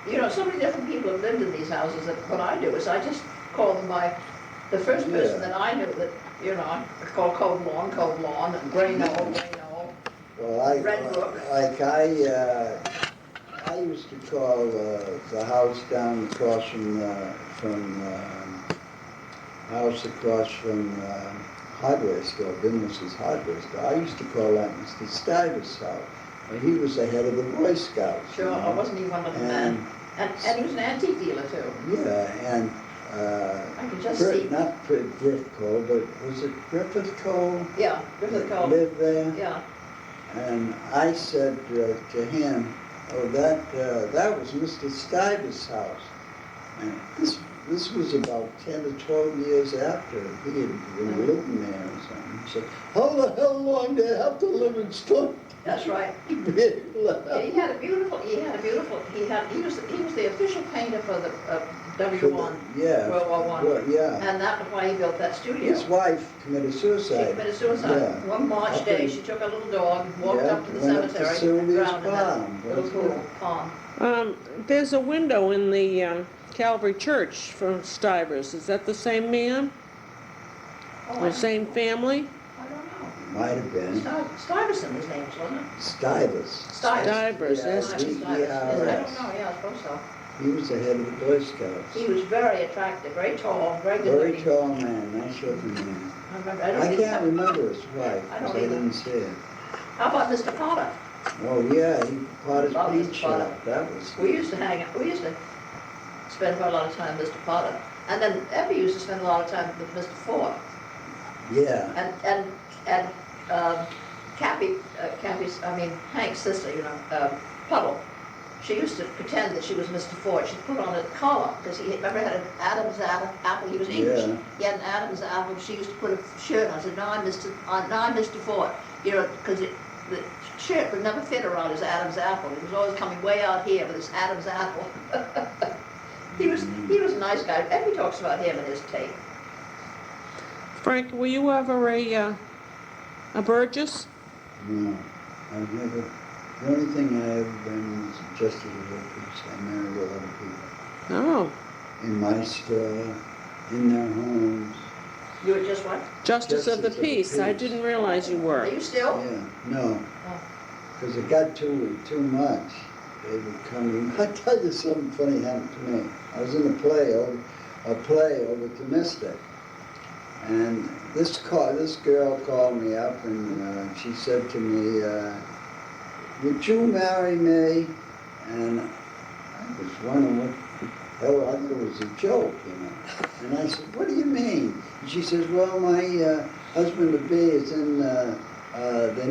You know, so many different people have lived in these houses that what I do is I just call them by the first person Yeah. that I knew that, you know, I call Cove Lawn, and Gray Knoll. Well, Red Brook. I used to call the house down across house across from hardware store, Binless's hardware store. I used to call that Mr. Stiver's house. He was the head of the Boy Scouts. Sure, I wasn't even one of the men. And he was an antique dealer too. Yeah, and I can just see. not Griff Cole, but was it Griffith Cole? Yeah, Griffith Cove. Lived there. Yeah. And I said to him, "Oh, that was Mr. Stiver's house." And this was about 10 or 12 years after he had been living there or something. He said, "How the hell long do you have to live in Stone?" That's right. Yeah, he was the official painter for the W1, Yeah. World War I. Well, yeah. And that was why he built that studio. His wife committed She suicide. committed suicide. Yeah. One March Up day, in- she took a little dog, walked Yeah, up to the went up to cemetery, and Sylvia's drowned in that pond, little wasn't pool it? pond. There's a window in the Calvary Church from Stivers. Is that the same man? Oh, Or same family? I don't know. Might have been. Stuyvesant, his name was, wasn't it? Stivers. Stivers, Yeah, yes. Stuyvesant. I Yeah, don't know, right. yeah, I suppose so. He was the head of the Boy Scouts. He was very attractive, very tall, very good Very looking. tall man, nice looking man. I don't I think can't remember his wife, I don't because I either. didn't see it. How about Mr. Potter? Oh, yeah, he bought his Love paint Mr. shop. Potter. That was. We used to spend quite a lot of time with Mr. Potter. And then Effie used to spend a lot of time with Mr. Ford. Yeah. And Hank's sister, Puddle. She used to pretend that she was Mr. Ford. She'd put on a collar, because he remember had an Adam's apple. He was English. Yeah. He had an Adam's apple. She used to put a shirt on. I said, no, I'm Mr. Ford. Because the shirt would never fit around his Adam's apple. It was always coming way out here with his Adam's apple. He was a nice guy. Effie talks about him in his tape. Frank, were you ever a Burgess? No, I've never. The only thing I ever been was just a workers. I married a lot of people. Oh, In my store, in their homes. You were just what? Justice of the Justice of the Peace. I Peace. didn't realize you Are were. you still? Yeah, no. Oh. Because it got too much. They would come in. I'll tell you something funny happened to me. I was in a play a play over to Mystic. And this girl called me up and she said to me, would you marry me? And I was wondering what the hell, I thought it was a joke, you know. And I said, what do you mean? And she says, well, my husband-to-be is in the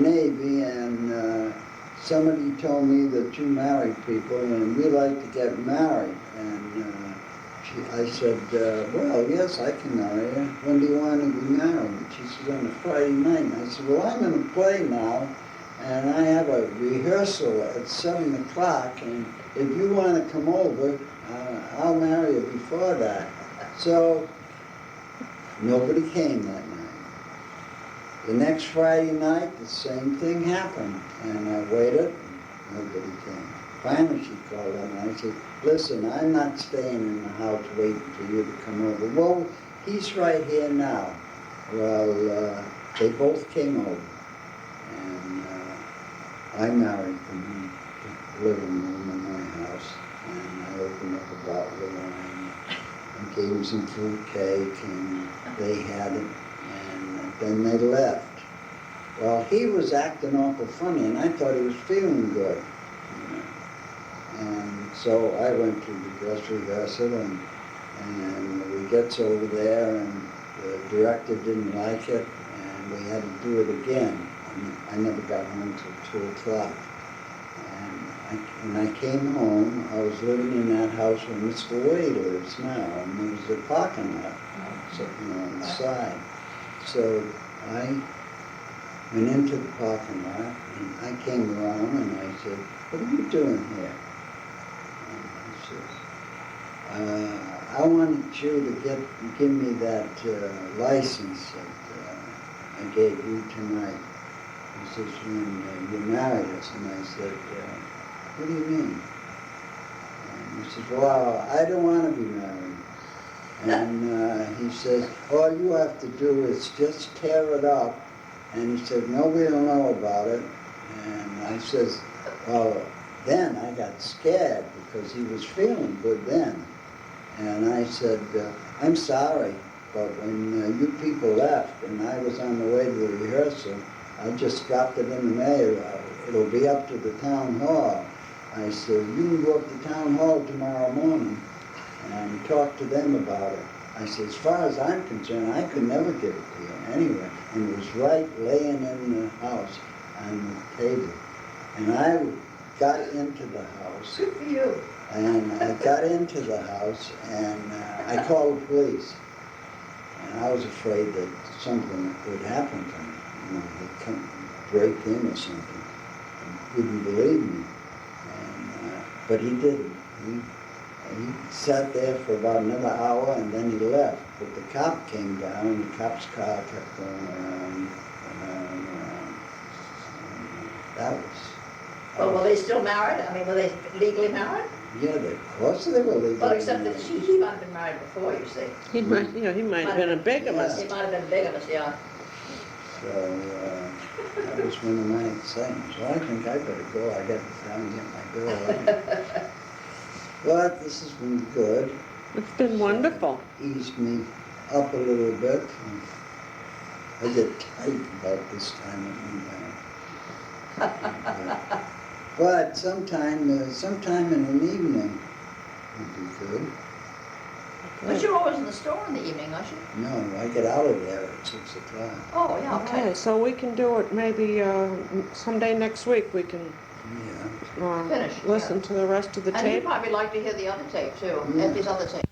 Navy, and somebody told me that you marry people, and we like to get married. And I said, well, yes, I can marry her. When do you want to be married? And she said, on a Friday night. And I said, well, I'm in a play now, and I have a rehearsal at 7 o'clock, and if you want to come over, I'll marry you before that. So nobody came that night. The next Friday night, the same thing happened, and I waited, and nobody came. Finally, she called up, and I said, listen, I'm not staying in the house waiting for you to come over. Well, he's right here now. Well, they both came over, and I married them in the living room in my house, and I opened up a bottle of wine and gave them some fruit cake, and they had it, and then they left. Well, he was acting awful funny, and I thought he was feeling good. You know. And so I went to the dress rehearsal, and we gets over there, and the director didn't like it, and we had to do it again. And I never got home till 2 o'clock. And when I came home, I was living in that house where Mr. Wade lives now, and there was a parking lot sitting on the side. So I went into the parking lot, and I came around, and I said, what are you doing here? I wanted you to give me that license that I gave you tonight. He says, when you married us. And I said, what do you mean? And he says, well, I don't want to be married. And he says, all you have to do is just tear it up. And he said, nobody will know about it. And I says, well, then I got scared because he was feeling good then. And I said, I'm sorry, but when you people left and I was on the way to the rehearsal, I just dropped it in the mail. It'll be up to the town hall. I said, you can go up to town hall tomorrow morning and talk to them about it. I said, as far as I'm concerned, I could never give it to you anyway. And it was right laying in the house on the table. And I got into the house. Good for you. And I got into the house, and I called the police. And I was afraid that something would happen to me. You know, they'd come break in or something. He wouldn't believe me. And, but he didn't. He sat there for about another hour, and then he left. But the cop came down, and the cop's car kept going around, around, around. And that was... Well, were they still married? I mean, were they legally married? Yeah, of course they were legally Well, except that married. he might have been married before, you see. He might, he might have been a bigamist. He might have been bigamist, yeah. So that was one of my excitements. Well, I think I better go. I got to down and get my girl. But this has been good. It's been wonderful. Eased me up a little bit. I get tight about this time of the night. But sometime in an evening would be good. But you're always in the store in the evening, aren't you? No, I get out of there at 6 o'clock. Oh, yeah, Okay, right. so we can do it maybe someday next week. We can Yeah. Finish, listen to the rest of the And you'd tape. probably like to hear the other tape, too, Yeah. Effie's other tape.